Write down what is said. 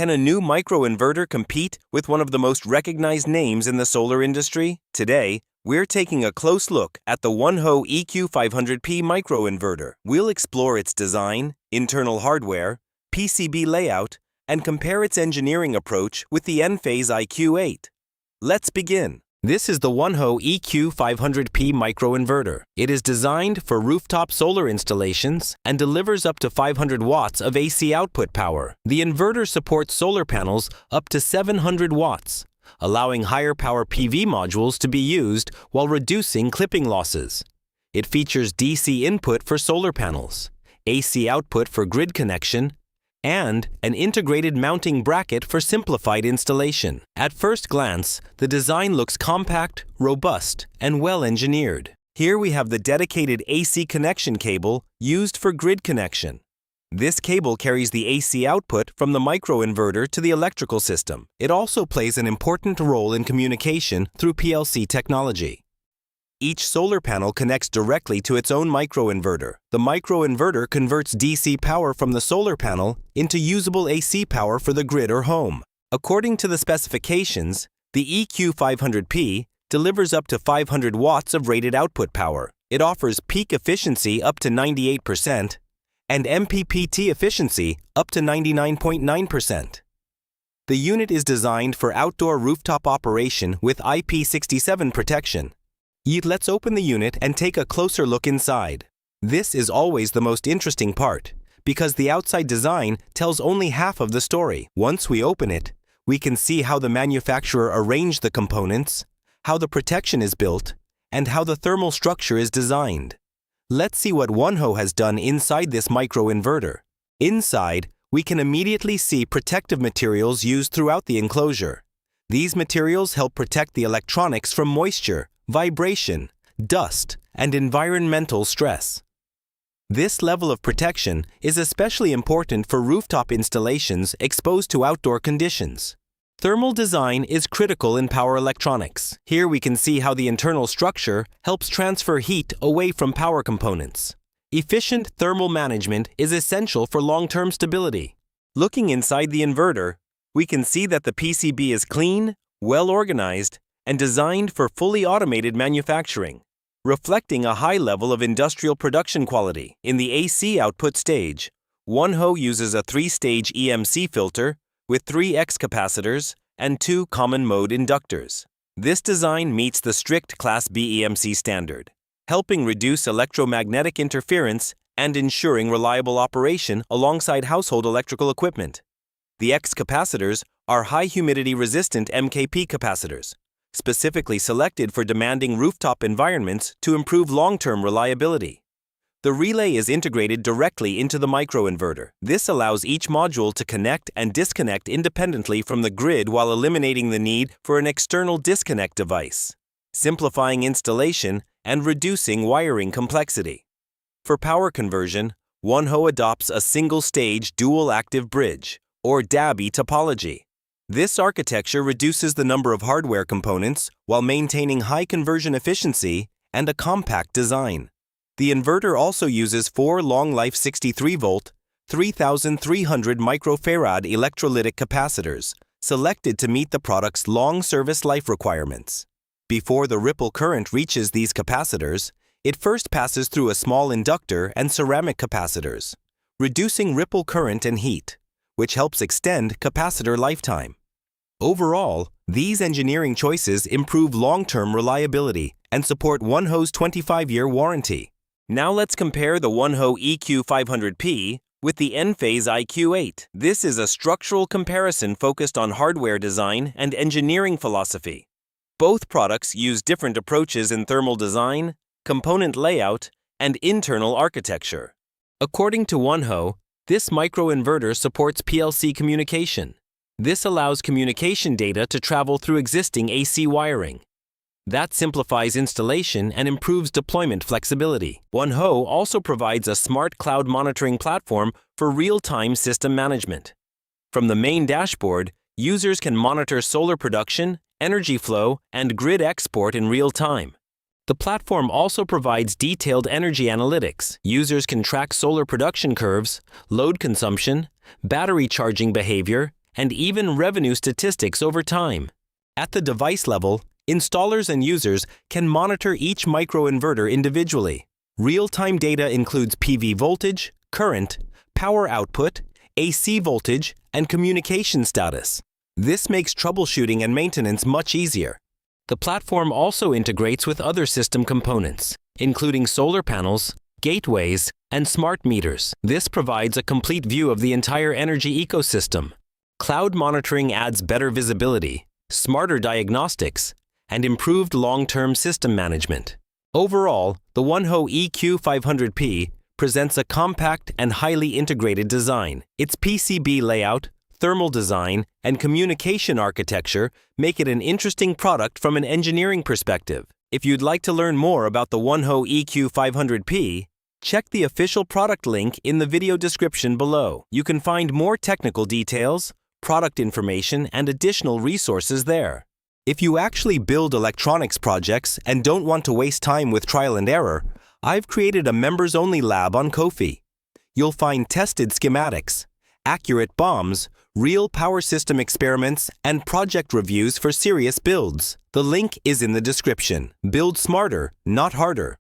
Can a new microinverter compete with one of the most recognized names in the solar industry? Today, we're taking a close look at the OneHo EQ-500-P microinverter. We'll explore its design, internal hardware, PCB layout, and compare its engineering approach with the Enphase IQ8. Let's begin. This is the OneHo EQ-500-P microinverter. It is designed for rooftop solar installations and delivers up to 500 watts of AC output power. The inverter supports solar panels up to 700 watts, allowing higher power PV modules to be used while reducing clipping losses. It features DC input for solar panels, AC output for grid connection, and an integrated mounting bracket for simplified installation. At first glance, the design looks compact, robust, and well-engineered. Here we have the dedicated AC connection cable used for grid connection. This cable carries the AC output from the microinverter to the electrical system. It also plays an important role in communication through PLC technology. Each solar panel connects directly to its own microinverter. The microinverter converts DC power from the solar panel into usable AC power for the grid or home. According to the specifications, the EQ-500-P delivers up to 500 watts of rated output power. It offers peak efficiency up to 98% and MPPT efficiency up to 99.9%. The unit is designed for outdoor rooftop operation with IP67 protection. Let's open the unit and take a closer look inside. This is always the most interesting part, because the outside design tells only half of the story. Once we open it, we can see how the manufacturer arranged the components, how the protection is built, and how the thermal structure is designed. Let's see what OneHo has done inside this microinverter. Inside, we can immediately see protective materials used throughout the enclosure. These materials help protect the electronics from moisture, vibration, dust, and environmental stress. This level of protection is especially important for rooftop installations exposed to outdoor conditions. Thermal design is critical in power electronics. Here we can see how the internal structure helps transfer heat away from power components. Efficient thermal management is essential for long-term stability. Looking inside the inverter, we can see that the PCB is clean, well-organized, and designed for fully automated manufacturing, reflecting a high level of industrial production quality. In the AC output stage, OneHo uses a 3-stage EMC filter with 3 X capacitors and 2 common mode inductors. This design meets the strict Class B EMC standard, helping reduce electromagnetic interference and ensuring reliable operation alongside household electrical equipment. The X capacitors are high humidity resistant MKP capacitors, specifically selected for demanding rooftop environments to improve long-term reliability. The relay is integrated directly into the microinverter. This allows each module to connect and disconnect independently from the grid while eliminating the need for an external disconnect device, simplifying installation and reducing wiring complexity. For power conversion, OneHo adopts a single-stage dual-active bridge, or DABI topology. This architecture reduces the number of hardware components while maintaining high conversion efficiency and a compact design. The inverter also uses 4 long-life 63-volt, 3,300 microfarad electrolytic capacitors, selected to meet the product's long service life requirements. Before the ripple current reaches these capacitors, it first passes through a small inductor and ceramic capacitors, reducing ripple current and heat, which helps extend capacitor lifetime. Overall, these engineering choices improve long-term reliability and support OneHo's 25-year warranty. Now let's compare the OneHo EQ-500-P with the Enphase IQ8. This is a structural comparison focused on hardware design and engineering philosophy. Both products use different approaches in thermal design, component layout, and internal architecture. According to OneHo, this microinverter supports PLC communication. This allows communication data to travel through existing AC wiring. That simplifies installation and improves deployment flexibility. OneHo also provides a smart cloud monitoring platform for real-time system management. From the main dashboard, users can monitor solar production, energy flow, and grid export in real time. The platform also provides detailed energy analytics. Users can track solar production curves, load consumption, battery charging behavior, and even revenue statistics over time. At the device level, installers and users can monitor each microinverter individually. Real-time data includes PV voltage, current, power output, AC voltage, and communication status. This makes troubleshooting and maintenance much easier. The platform also integrates with other system components, including solar panels, gateways, and smart meters. This provides a complete view of the entire energy ecosystem. Cloud monitoring adds better visibility, smarter diagnostics, and improved long-term system management. Overall, the OneHo EQ-500-P presents a compact and highly integrated design. Its PCB layout, thermal design, and communication architecture make it an interesting product from an engineering perspective. If you'd like to learn more about the OneHo EQ-500-P, check the official product link in the video description below. You can find more technical details, product information, and additional resources there. If you actually build electronics projects and don't want to waste time with trial and error, I've created a members-only lab on Ko-fi. You'll find tested schematics, accurate BOMs, real power system experiments, and project reviews for serious builds. The link is in the description. Build smarter, not harder.